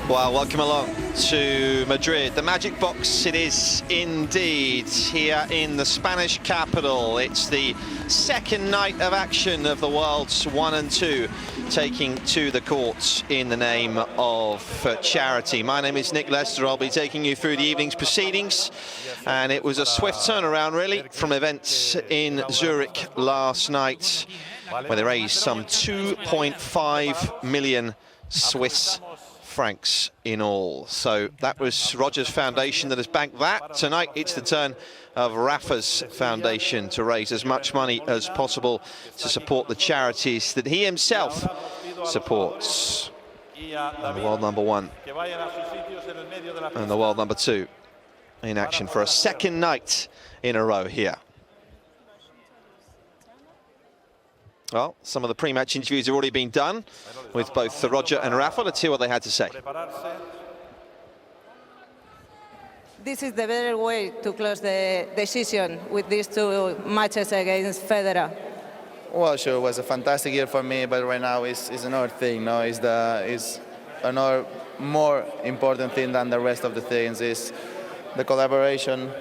Well, welcome along to Madrid. The Magic Box, it is indeed, here in the Spanish capital. It's the second night of action of the Worlds 1 and 2, taking to the courts in the name of charity. My name is Nick Lester. I'll be taking you through the evening's proceedings. And it was a swift turnaround, really, from events in Zurich last night, where they raised some 2.5 million Swiss francs in all. So that was Roger's foundation that has banked that. Tonight it's the turn of Rafa's foundation to raise as much money as possible to support the charities that he himself supports. And the world number 1 and the world number 2 in action for a second night in a row here. Well, some of the pre-match interviews have already been done with both Roger and Rafa. Let's hear what they had to say. This is the better way to close the season with these 2 matches against Federer. Well, sure, it was a fantastic year for me, but right now is another thing. No, is another more important thing than the rest of the things. Is the collaboration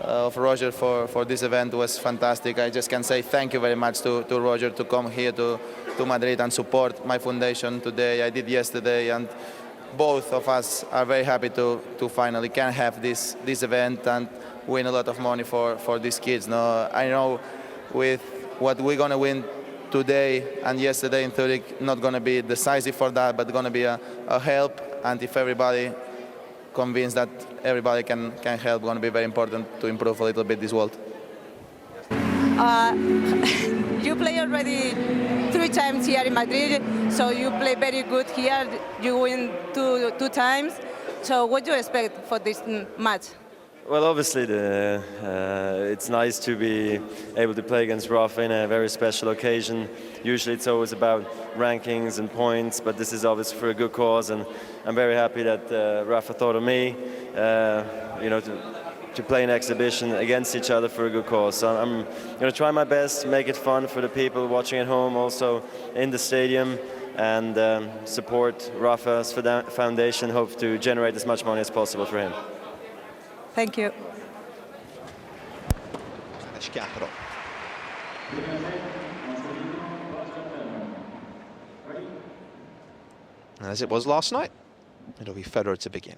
of Roger for this event was fantastic. I just can say thank you very much to Roger to come here to Madrid and support my foundation today. I did yesterday, and both of us are very happy to finally can have this event and win a lot of money for these kids. No, I know with what we're gonna win today and yesterday in Zurich, not gonna be decisive for that, but gonna be a help. And if everybody convinced that everybody can help, going to be very important to improve a little bit this world. You play already 3 times here in Madrid, so you play very good here. You win two times. So what do you expect for this match? Well, obviously, it's nice to be able to play against Rafa in a very special occasion. Usually it's always about rankings and points, but this is obviously for a good cause, and I'm very happy that Rafa thought of me, to play an exhibition against each other for a good cause. So I'm going to try my best to make it fun for the people watching at home, also in the stadium, and support Rafa's foundation, hope to generate as much money as possible for him. Thank you. Spanish capital. As it was last night, it'll be Federer to begin.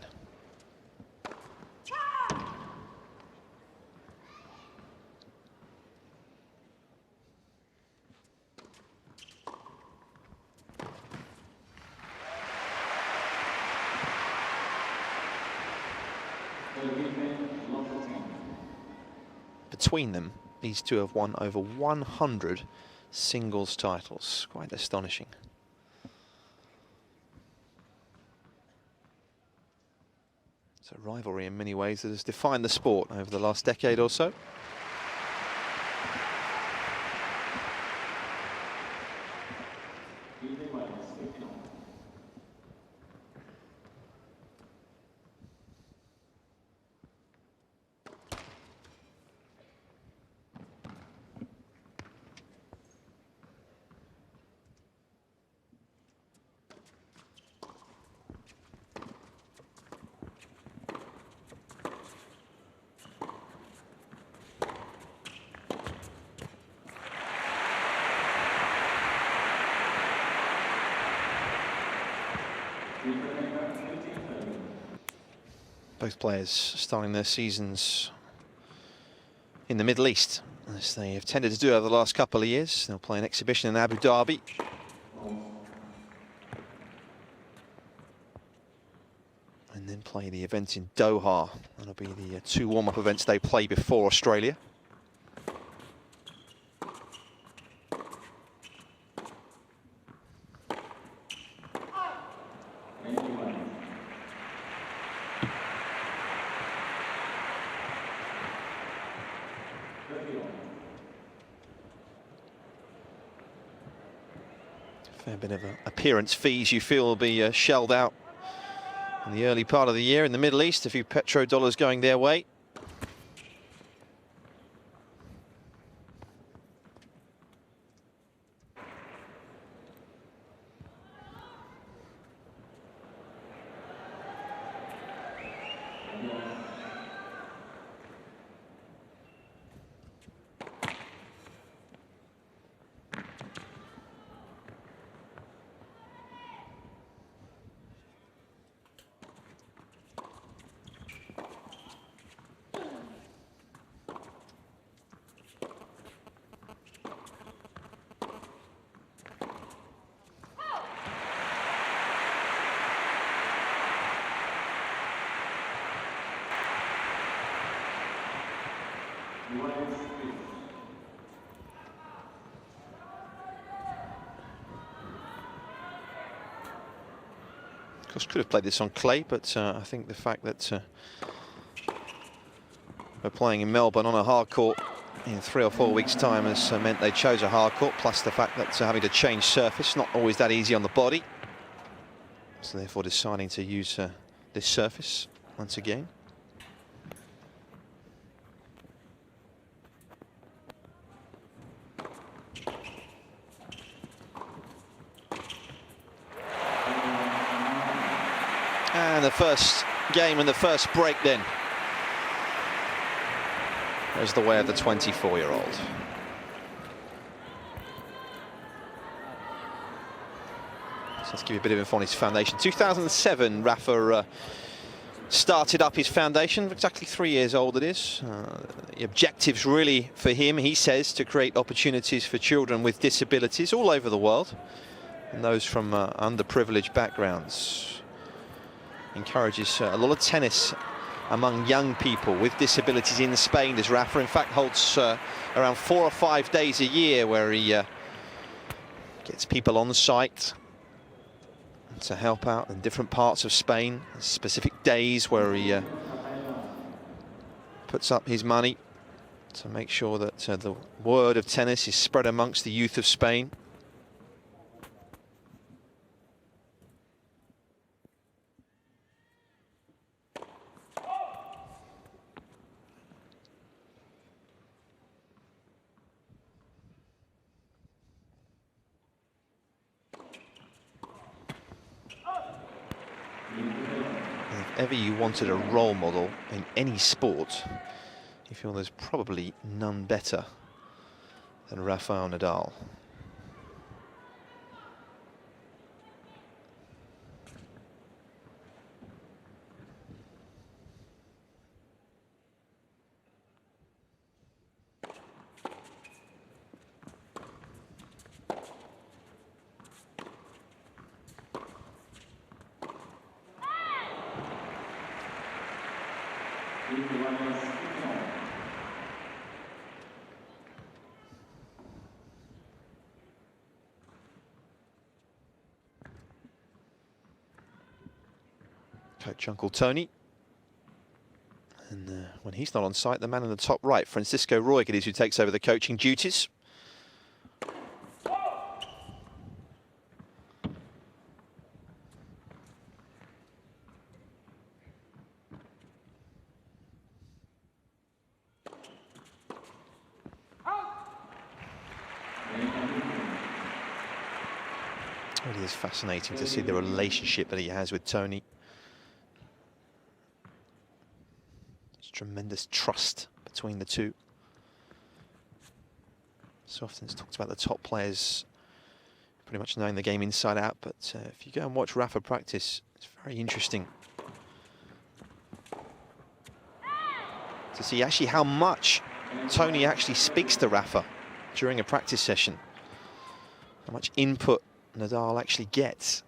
Between them, these two have won over 100 singles titles. Quite astonishing. It's a rivalry in many ways that has defined the sport over the last decade or so. Both players starting their seasons in the Middle East, as they have tended to do over the last couple of years. They'll play an exhibition in Abu Dhabi. And then play the event in Doha. That'll be the 2 warm-up events they play before Australia. Fair bit of appearance fees you feel will be shelled out in the early part of the year in the Middle East. A few petrodollars going their way. Of course, could have played this on clay, but I think the fact that we're playing in Melbourne on a hard court in 3 or 4 weeks' time has meant they chose a hard court, plus the fact that having to change surface, not always that easy on the body. So therefore deciding to use this surface once again. And the first game and the first break then goes the way of the 24-year-old. So let's give you a bit of info on his foundation. 2007, Rafa started up his foundation. Exactly 3 years old it is. The objectives really for him, he says, to create opportunities for children with disabilities all over the world, and those from underprivileged backgrounds. Encourages a lot of tennis among young people with disabilities in Spain, does Rafa. In fact, holds around 4 or 5 days a year where he gets people on site to help out in different parts of Spain. Specific days where he puts up his money to make sure that the word of tennis is spread amongst the youth of Spain. If ever you wanted a role model in any sport, you feel there's probably none better than Rafael Nadal. Coach Uncle Tony. And when he's not on site, the man in the top right, Francisco Roig, it is who takes over the coaching duties. It really is fascinating to see the relationship that he has with Tony. Tremendous trust between the two. So often it's talked about the top players pretty much knowing the game inside out, but if you go and watch Rafa practice, it's very interesting to see actually how much Tony actually speaks to Rafa during a practice session, how much input Nadal actually gets.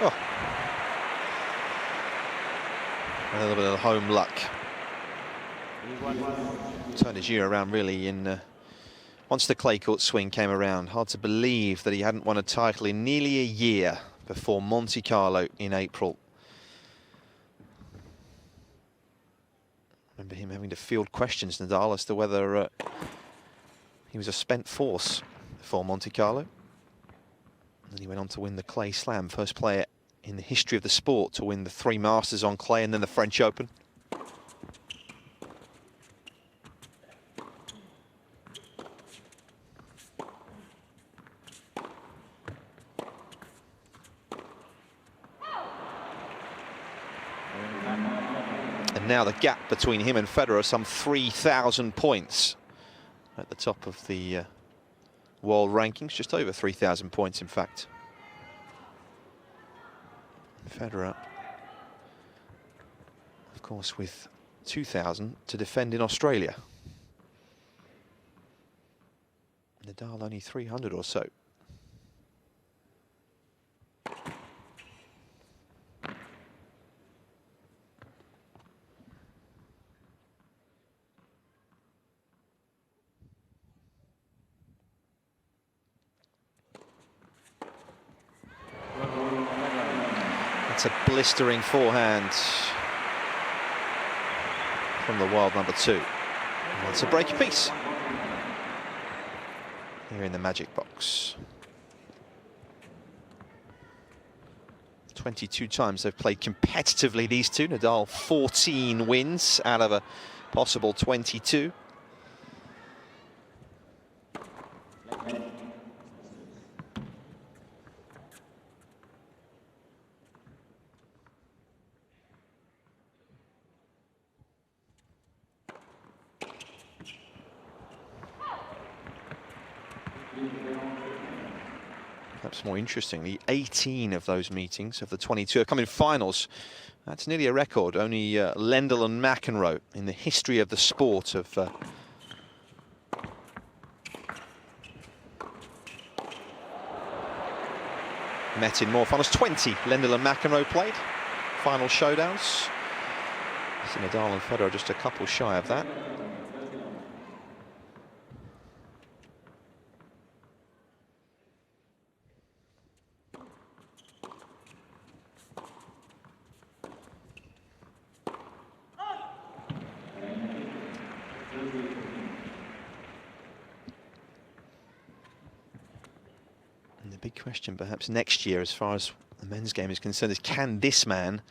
Oh. A little bit of home luck. Turned his year around really in once the clay court swing came around. Hard to believe that he hadn't won a title in nearly a year before Monte Carlo in April. Remember him having to field questions, Nadal, as to whether he was a spent force for Monte Carlo. And then he went on to win the Clay Slam, first player in the history of the sport to win the 3 Masters on clay and then the French Open. And now the gap between him and Federer, some 3,000 points at the top of the world rankings, just over 3,000 points, in fact. Federer, of course, with 2,000 to defend in Australia. Nadal only 300 or so. It's a blistering forehand from the world number 2. And it's a break apiece here in the magic box. 22 times they've played competitively, these two. Nadal 14 wins out of a possible 22. Perhaps more interestingly, 18 of those meetings of the 22 have come in finals. That's nearly a record. Only Lendl and McEnroe in the history of the sport have met in more finals. 20 Lendl and McEnroe played final showdowns. So Nadal and Federer just a couple shy of that. And the big question perhaps next year, as far as the men's game is concerned, is can this man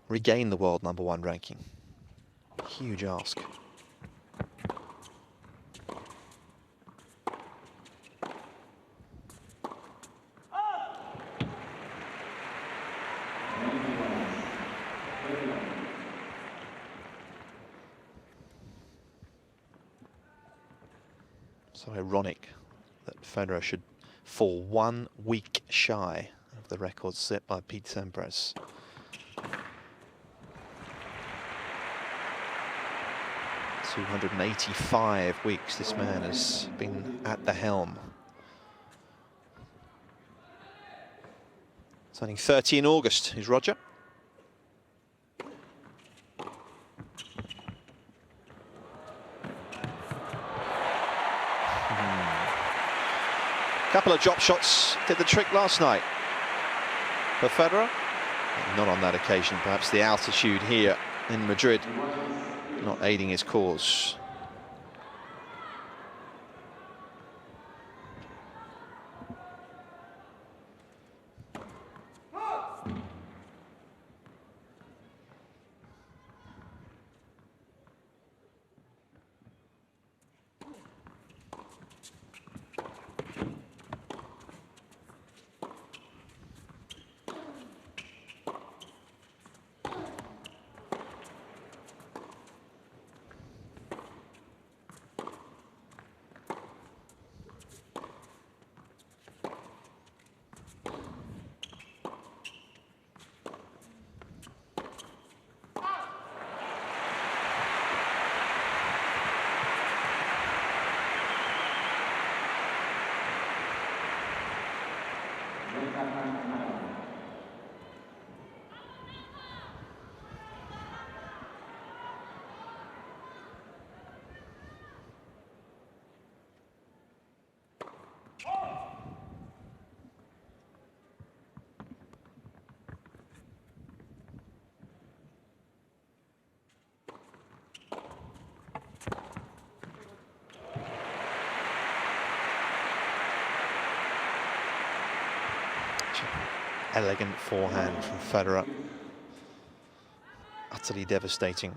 regain the world #1 ranking? Huge ask. So ironic that Federer should fall 1 week shy of the record set by Pete Sampras. "285 weeks this man has been at the helm. Turning 30 in August is Roger. Couple of drop shots did the trick last night for Federer. Not on that occasion, perhaps the altitude here in Madrid not aiding his cause. elegant forehand from Federer. Utterly devastating.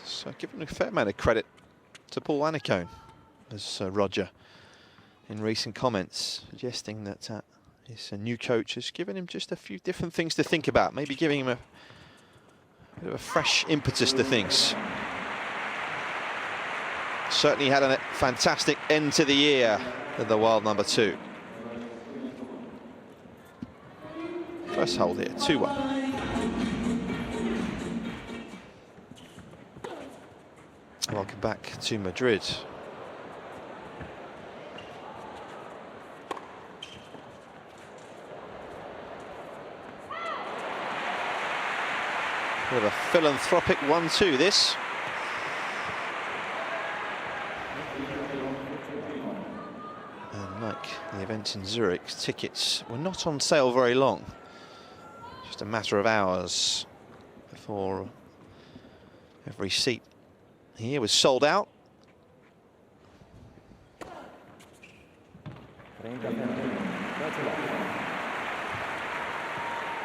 So giving a fair amount of credit to Paul Annacone, as Roger in recent comments suggesting that his new coach has given him just a few different things to think about, maybe giving him a bit of a fresh impetus to things. Certainly had a fantastic end to the year at the world number 2. First hold here, 2-1. Welcome back to Madrid. Bit of a philanthropic 1-2 this. And like the event in Zurich, tickets were not on sale very long. Just a matter of hours before every seat here was sold out.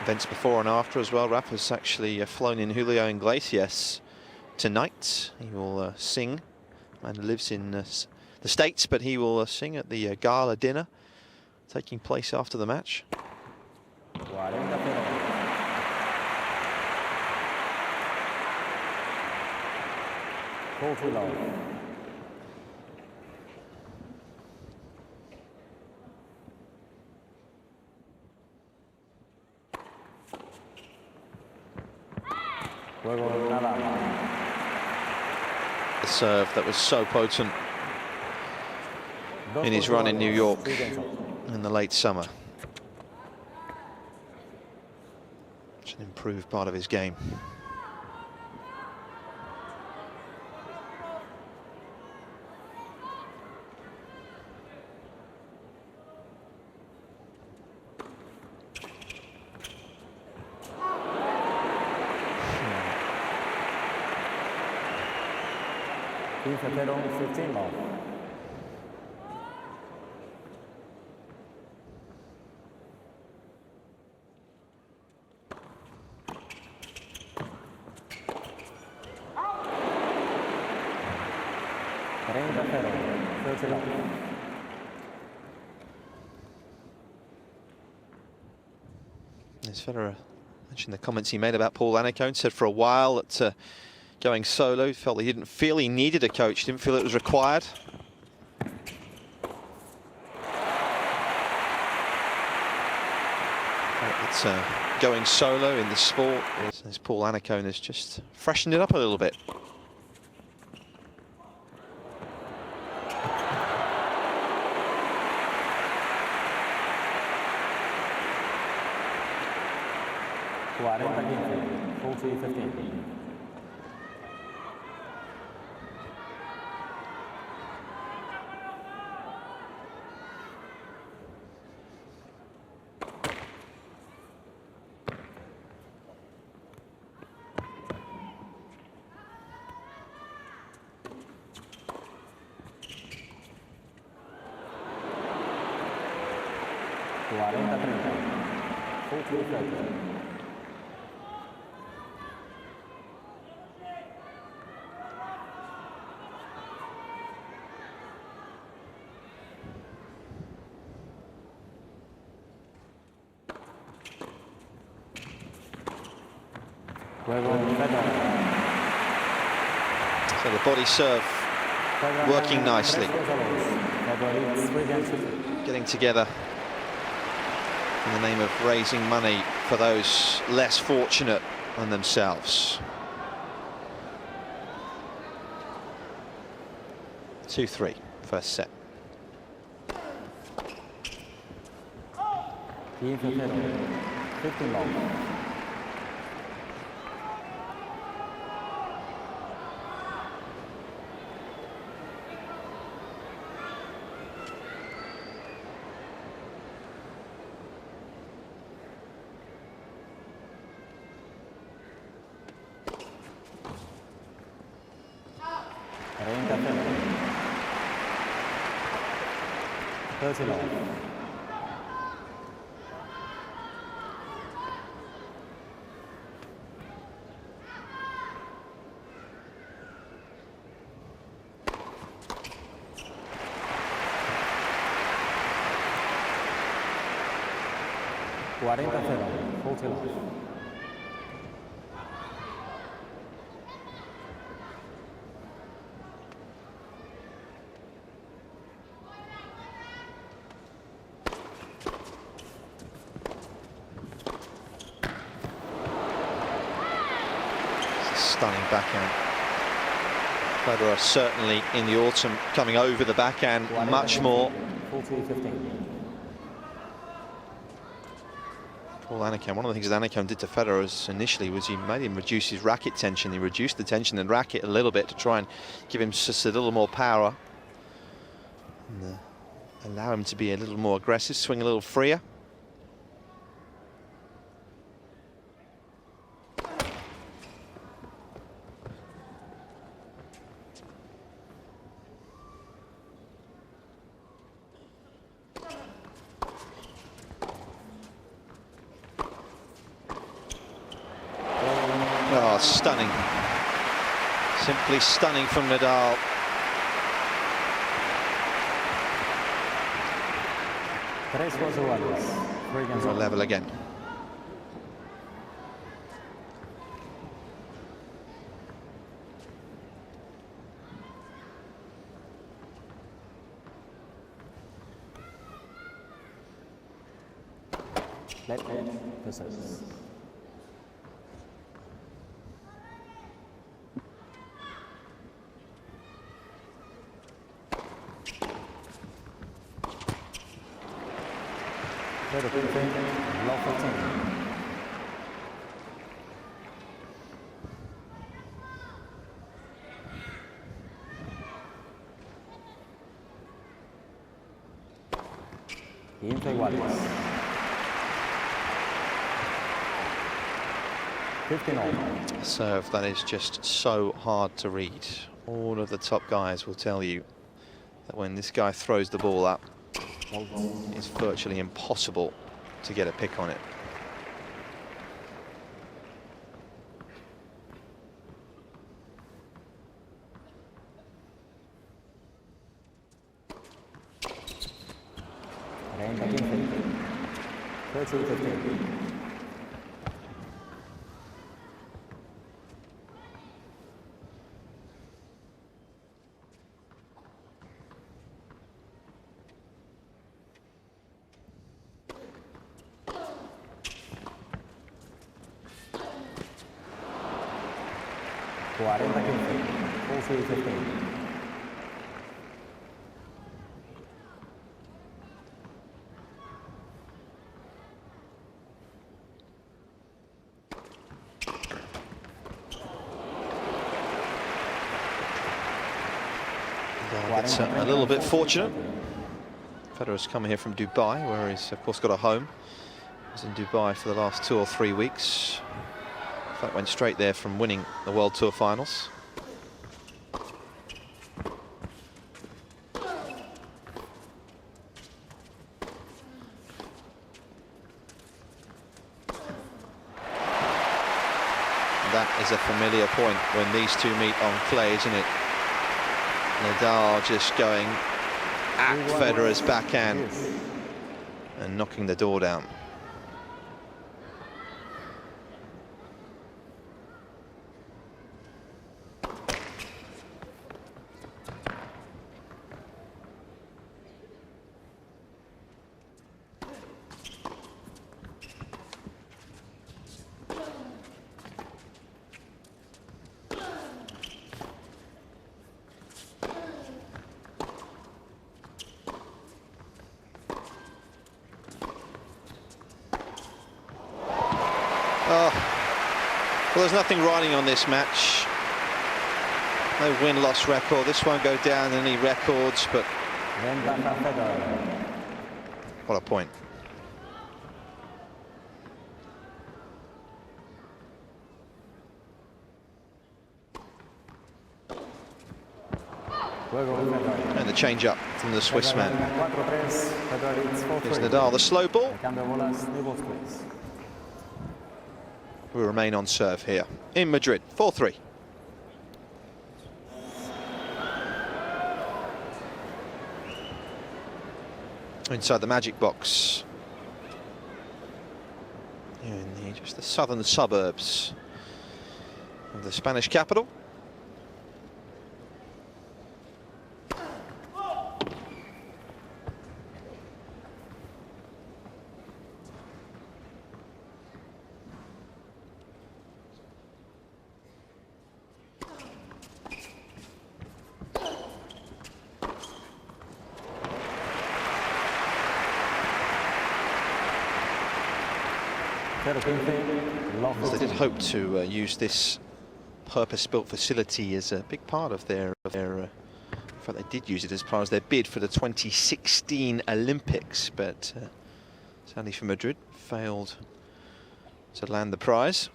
Events before and after as well. Rafa's actually flown in Julio Iglesias tonight. He will sing, and lives in the States, but he will sing at the gala dinner taking place after the match. The serve that was so potent in his run in New York in the late summer. It's an improved part of his game. Federer 15 love. As Federer mentioned the comments he made about Paul Annacone, said for a while that going solo, he felt he didn't feel he needed a coach, didn't feel it was required. It's going solo in the sport, as Paul Annacone has just freshened it up a little bit. So the body serve working nicely, getting together in the name of raising money for those less fortunate than themselves. 2-3, first set. Federer. 30 all. Full till off. Stunning backhand. Federer certainly in the autumn coming over the backhand much more. 14-15. Paul Annacone, one of the things that Annacone did to Federer initially was he made him reduce his racket tension. He reduced the tension in the racket a little bit to try and give him just a little more power. And, allow him to be a little more aggressive, swing a little freer. Oh, stunning. Simply stunning from Nadal. We're level again. Let possess. Low 15. Iguales. 15 all. Serve that is just so hard to read. All of the top guys will tell you that when this guy throws the ball up, it's virtually impossible to get a pick on it. It's a little bit fortunate. Federer's coming here from Dubai, where he's of course got a home. He's in Dubai for the last 2 or 3 weeks. In fact, went straight there from winning the World Tour finals. That is a familiar point when these two meet on clay, isn't it? Nadal just going at Federer's backhand and knocking the door down. Oh, well, there's nothing riding on this match. No win-loss record. This won't go down any records, but what a point. And the change up from the Swiss man. 4-3, Federer leads 4-3. Here's Nadal, the slow ball. Cambio bolas, nibbles, please. We remain on serve here in Madrid, 4-3. Inside the magic box. In just the southern suburbs of the Spanish capital. They did hope to use this purpose-built facility as a big part of their in fact, they did use it as part of their bid for the 2016 Olympics, but sadly for Madrid, failed to land the prize.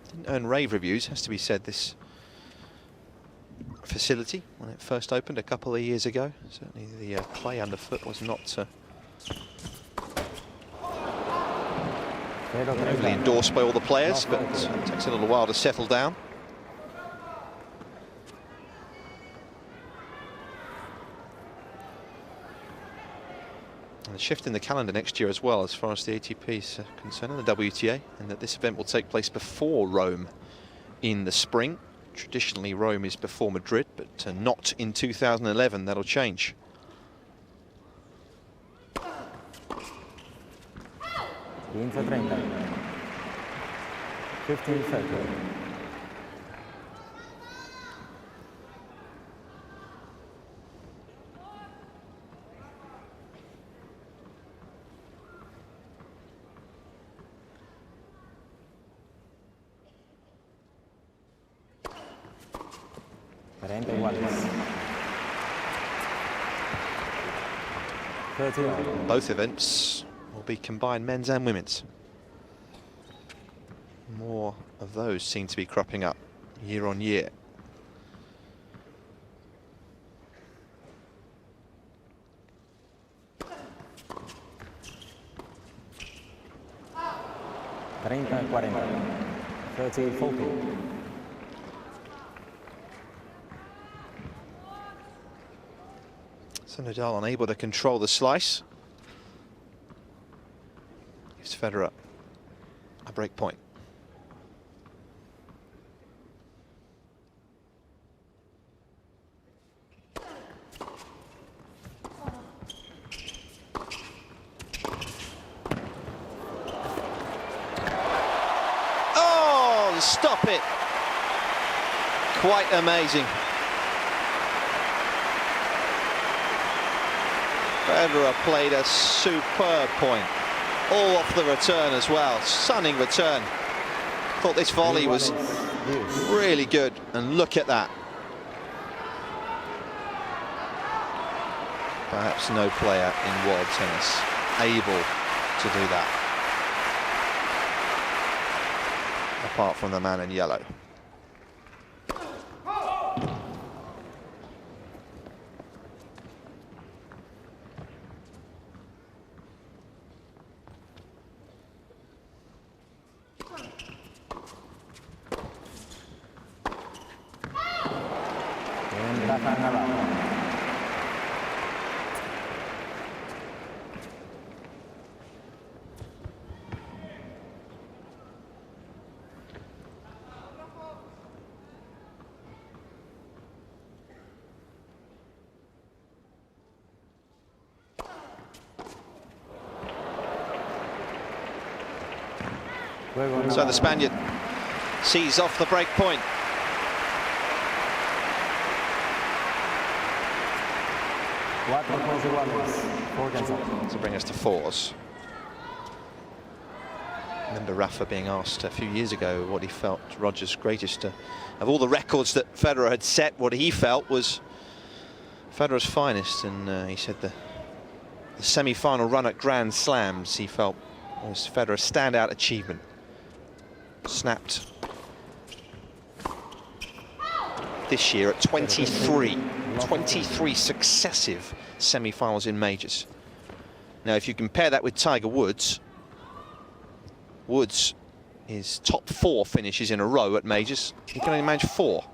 Didn't earn rave reviews, has to be said, this facility when it first opened a couple of years ago. Certainly the play underfoot was not overly endorsed by all the players, but it takes a little while to settle down. And a shift in the calendar next year as well, as far as the ATP is concerned, and the WTA, and that this event will take place before Rome in the spring. Traditionally, Rome is before Madrid, but not in 2011. That'll change. Inter 30. 15-30. Both events will be combined men's and women's. More of those seem to be cropping up year on year. So Nadal unable to control the slice. Gives Federer a break point. Oh, stop it. Quite amazing. Federer played a superb point, all off the return as well. Stunning return. Thought this volley was really good, and look at that. Perhaps no player in world tennis able to do that, apart from the man in yellow. So the Spaniard sees off the break point. To bring us to fours. I remember Rafa being asked a few years ago what he felt Roger's greatest of all the records that Federer had set, what he felt was Federer's finest, and he said the semi-final run at Grand Slams he felt was Federer's standout achievement. Snapped this year at 23. 23 successive semi-finals in majors. Now, if you compare that with Tiger Woods, his top 4 finishes in a row at majors. He can only manage 4.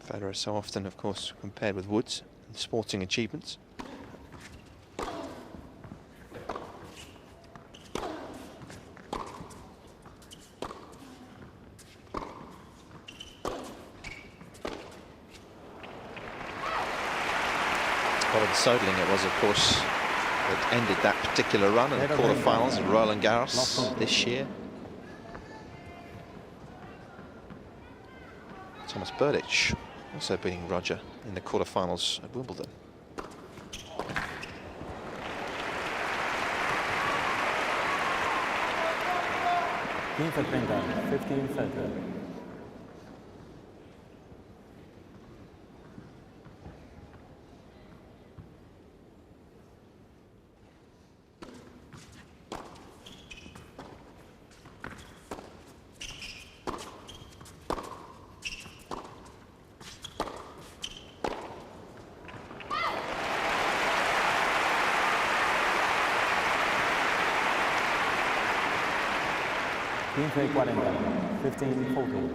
Federer so often, of course, compared with Woods in sporting achievements. Part of the Soderling it was, of course, that ended that particular run in the quarterfinals of Roland Garros this year. Thomas Berdych also beating Roger in the quarterfinals at Wimbledon. INFANCIA 15 Federer. INFANCIA 15-14.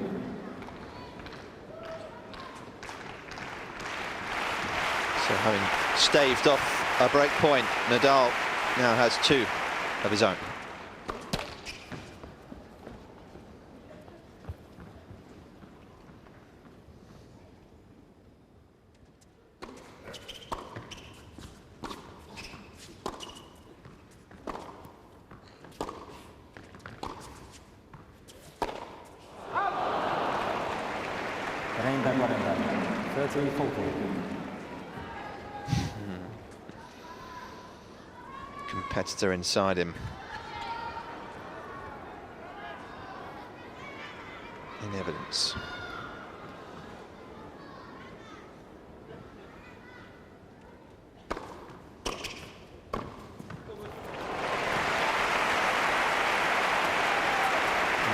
So having staved off a break point, Nadal now has 2 of his own. INFANCIA 30-14. Competitor inside him. In evidence.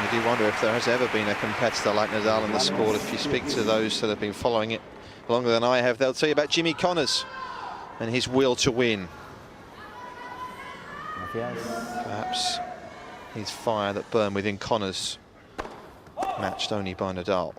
You do wonder if there has ever been a competitor like Nadal in the sport. If you speak to those that have been following it longer than I have, they'll tell you about Jimmy Connors and his will to win. Perhaps his fire that burned within Connors, matched only by Nadal.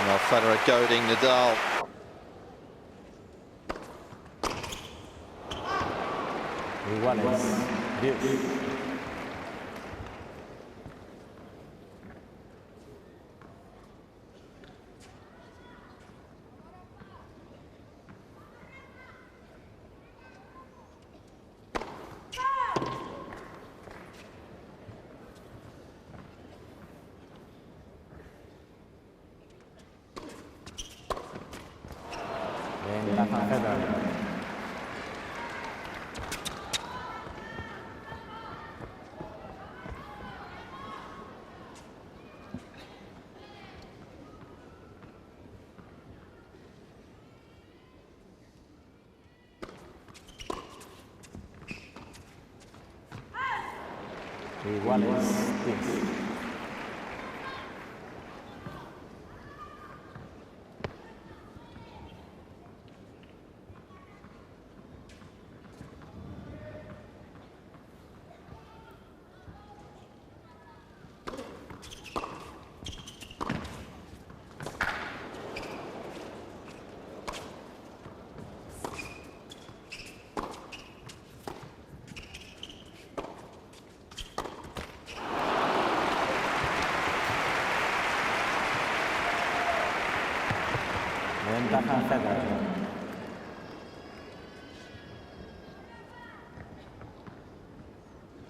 Well, Federer goading Nadal.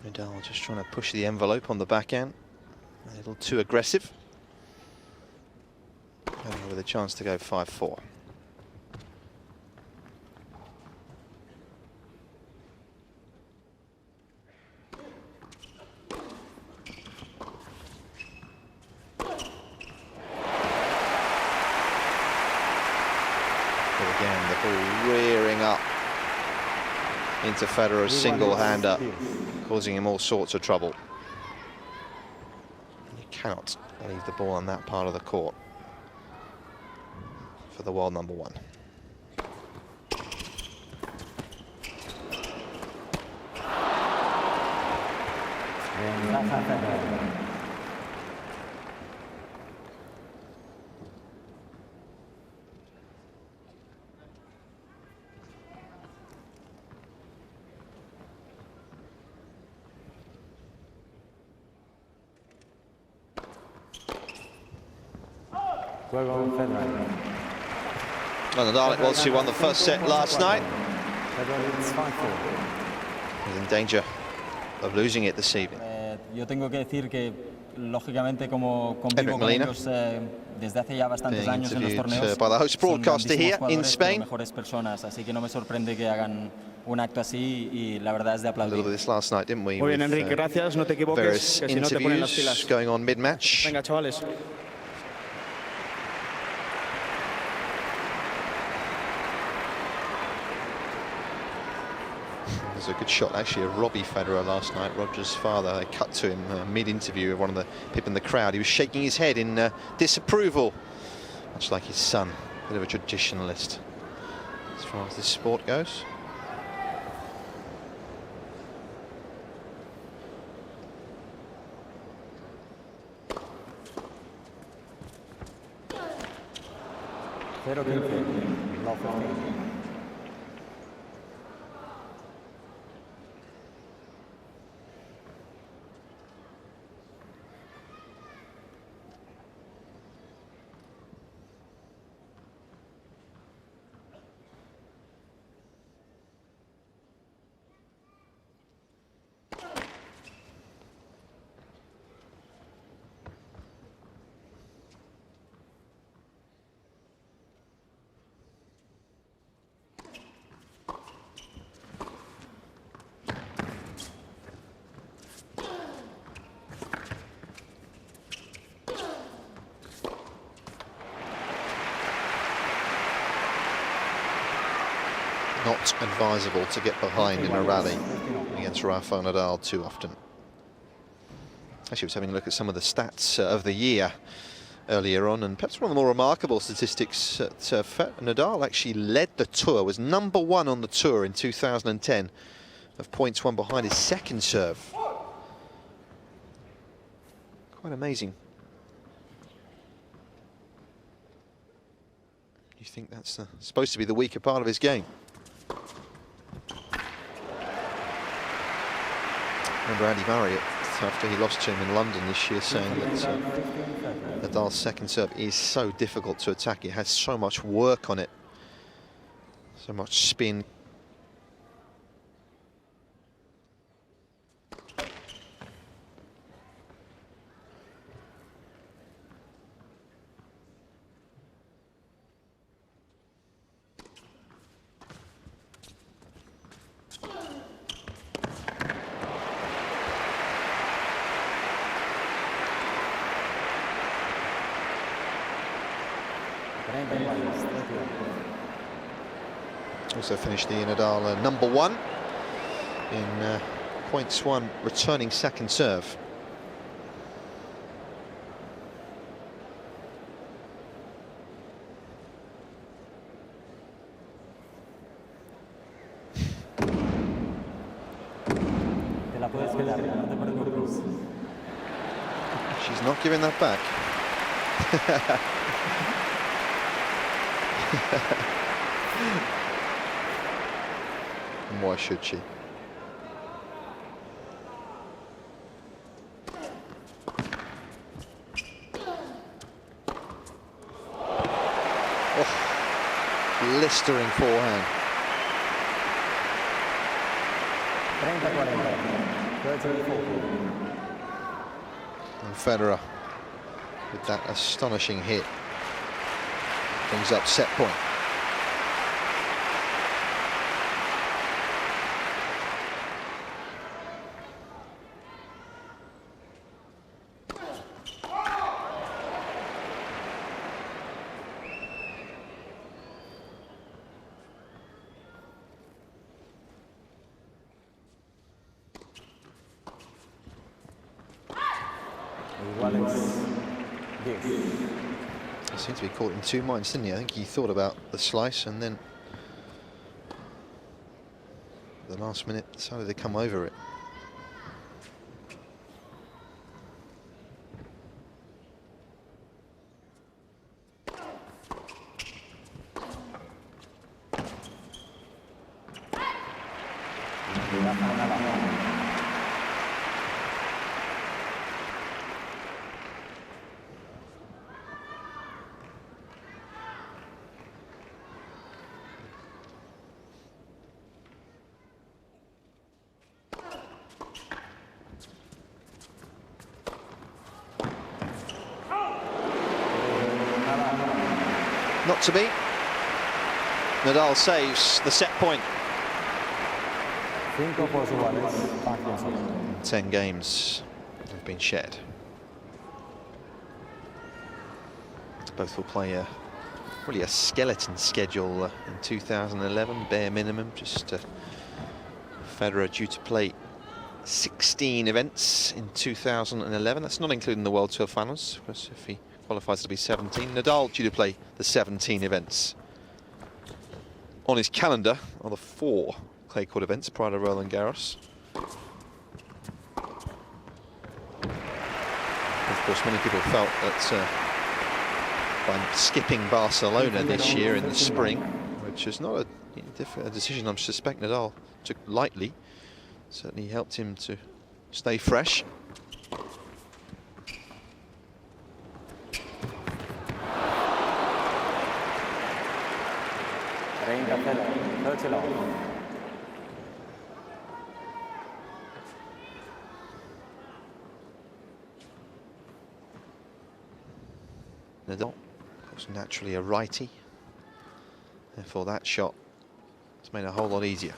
Nadal just trying to push the envelope on the backhand. A little too aggressive. With a chance to go 5-4. So again, the ball rearing up into Federer's single-hander, causing him all sorts of trouble. You cannot leave the ball on that part of the court for the world number one. Juego Federer. Well, Nadal it was who won the first set last night. Federer leads 5-4. He's in danger of losing it this evening. Yo tengo que decir que, lógicamente, como convivo con ellos desde hace ya bastantes años en los torneos, by the host broadcaster here in Spain. Mejores personas, así que no me sorprende que hagan un acto así y la verdad es de A little aplaudir. bit of this last night, didn't we? Muy bien, Enrique, gracias. No te equivoques, que si no te ponen las Interviews pilas. going on mid-match. Venga, chavales. There's a good shot actually of Robbie Federer last night, Roger's father. They cut to him mid-interview of one of the people in the crowd. He was shaking his head in disapproval, much like his son, a bit of a traditionalist as far as this sport goes. Zero 15. Love 15. Not advisable to get behind in a rally against Rafael Nadal too often. Actually, I was having a look at some of the stats of the year earlier on, and perhaps one of the more remarkable statistics that Nadal actually led the tour, was #1 on the tour in 2010 of points won behind his second serve. Quite amazing. You think that's supposed to be the weaker part of his game? Remember Andy Murray, after he lost to him in London this year, saying that Nadal's second serve is so difficult to attack. It has so much work on it, so much spin. Also finished the Nadal #1 in points won returning second serve. She's not giving that back. And why should she? Oh, blistering forehand. 30-40. And Federer, with that astonishing hit, brings up set point. He seemed to be caught in two minds, didn't he? I think he thought about the slice and then at the last minute decided to come over it. Not to be. Nadal saves the set point. 10 games have been shared. Both will play really a skeleton schedule in 2011, bare minimum. Just Federer due to play 16 events in 2011. That's not including the World Tour finals, because if he qualifies to be 17. Nadal due to play the 17 events. On his calendar are the 4 clay court events prior to Roland Garros. Of course, many people felt that by skipping Barcelona this year in the spring, which is not a decision I suspect Nadal took lightly, certainly helped him to stay fresh. Nadal, of course, naturally a righty, therefore that shot has made it a whole lot easier.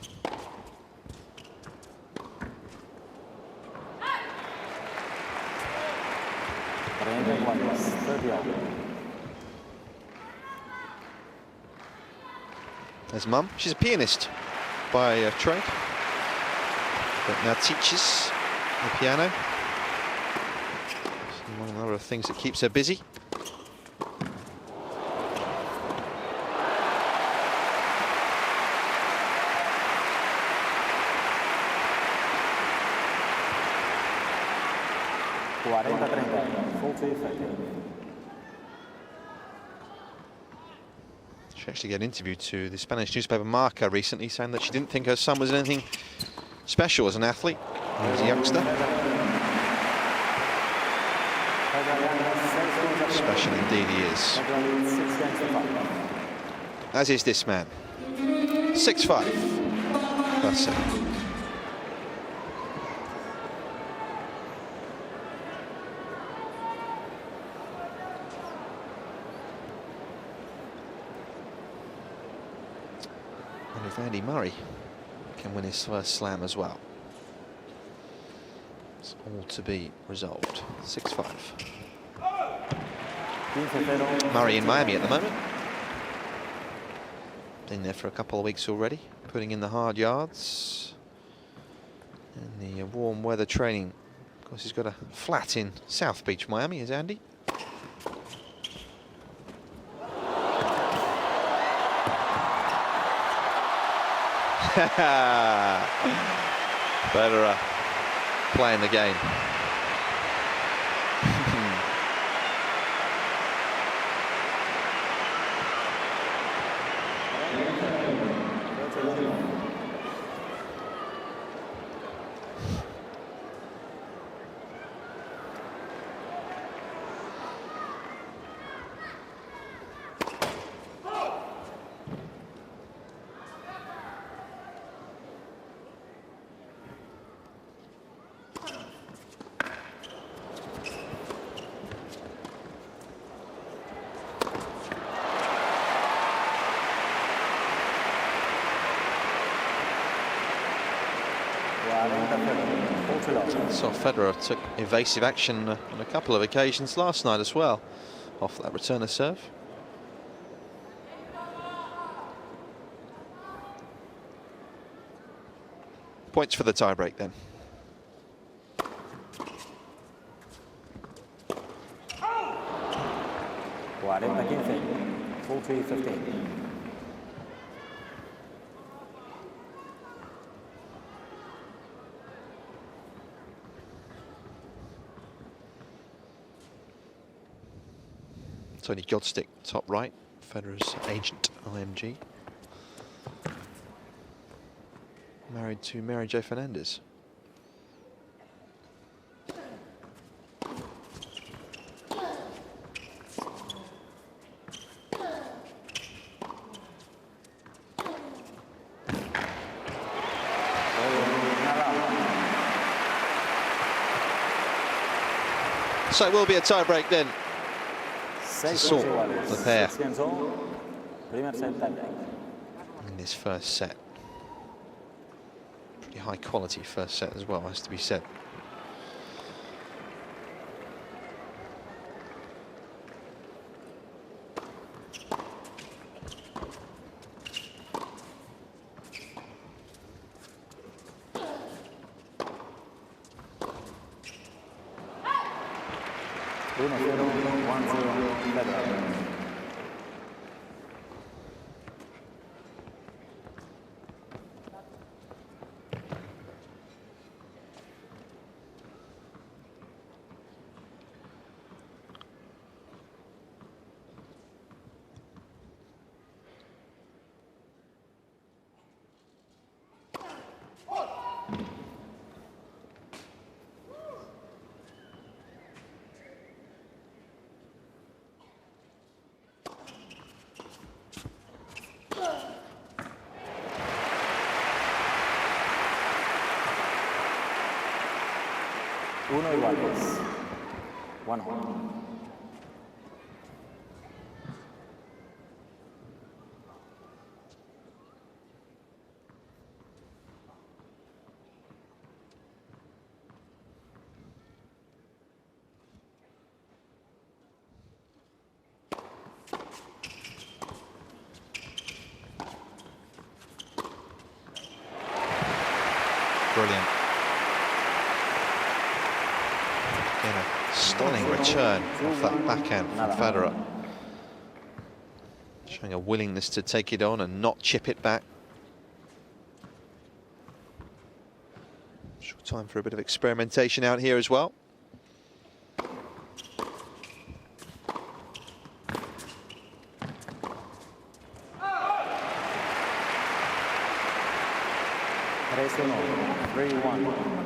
There's Mum. She's a pianist by trade, but now teaches the piano. Among other things that keeps her busy. She actually gave an interview to the Spanish newspaper Marca recently, saying that she didn't think her son was anything special as an athlete. He was a youngster. Special indeed he is. As is this man. 6-5. That's it. If Andy Murray can win his first slam as well. It's all to be resolved. 6-5. Murray in Miami at the moment. Been there for a couple of weeks already, putting in the hard yards. And the warm weather training. Of course, he's got a flat in South Beach, Miami, is Andy. Federer playing the game. So Federer took evasive action on a couple of occasions last night as well, off that returner serve. Points for the tiebreak then. 40-15. 40-15. Tony Godstick, top right, Federer's agent, IMG. Married to Mary Jo Fernandez. So it will be a tie break then. To sort the pair in this first set. Pretty high quality first set as well, has to be said. Uno iguales. 1-1. Brilliant. Again, a stunning return off that backhand from Federer. Showing a willingness to take it on and not chip it back. Short time for a bit of experimentation out here as well.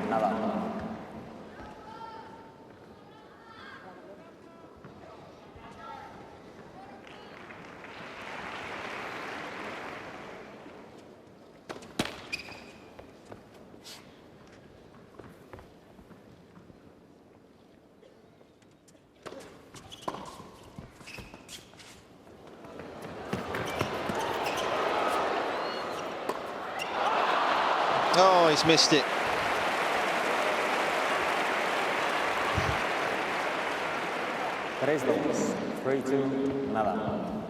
Nadal. Oh, he's missed it. Desde, 3-2, Nadal.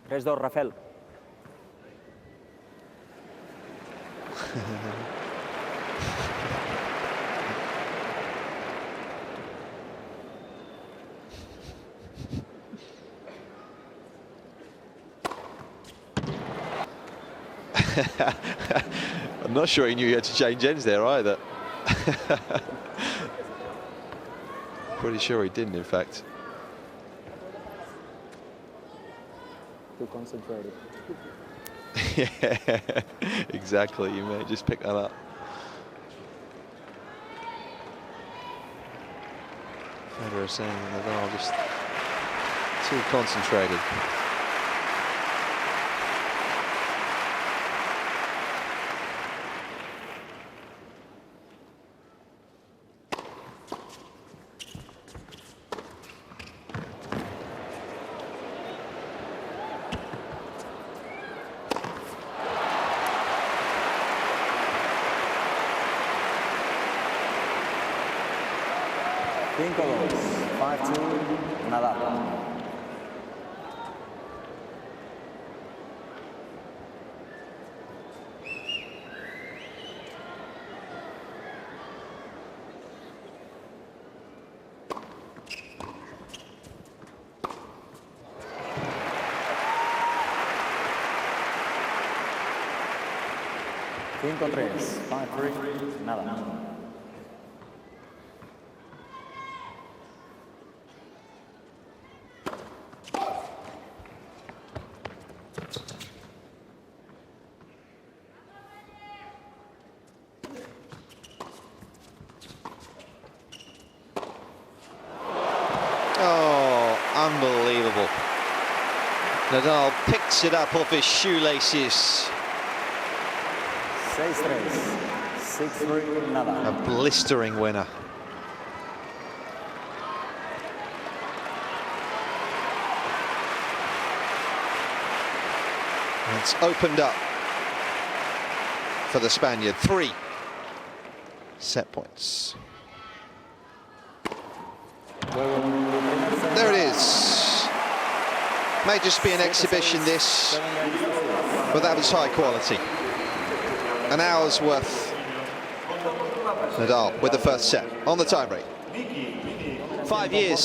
Desde, Rafael. I'm not sure he knew he had to change ends there either. Pretty sure he didn't, in fact. Too concentrated. Yeah, exactly. You may just pick that up. Federer saying that Nadal just too concentrated. 5-3, 5-3, nada. Oh, unbelievable. Nadal picks it up off his shoelaces. 6-3, 6-3, nada. A blistering winner. It's opened up for the Spaniard. 3 set points. There it is. May just be an exhibition this, but that was high quality. An hour's worth. Nadal with the first set on the tie break. 5 years